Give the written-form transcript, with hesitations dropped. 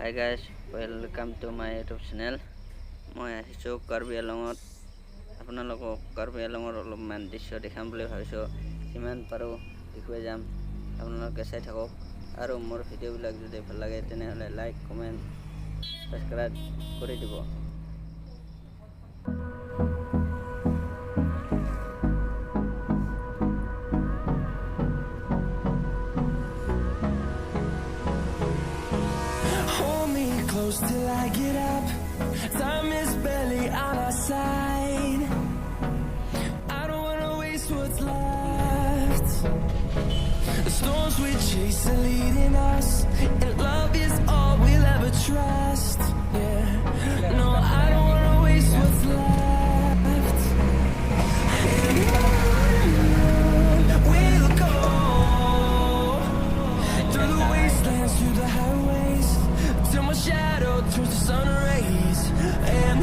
Hi guys, welcome to my YouTube channel. মই আহিছো কাৰ্বি আলঙত আপোনালোকক কাৰ্বি আলঙৰ অলপমান দৃশ্য দেখাম বুলি ভাবিছো কিমান পাৰো দেখুৱাই যাম আপোনালোকে চাই থাকক আৰু মোৰ ভিডিঅ'বিলাক যদি ভাল লাগে তেনেহলে লাইক কমেন্ট সাবস্ক্ৰাইব কৰি দিব Till I get up, time is barely on our side. I don't wanna waste what's left. The storms we chase are leading us, and love is all we'll ever trust. Yeah, no, I don't wanna waste what's left. And on we'll go, through the wastelands, through the highways, till my shadow turns to sun rays. And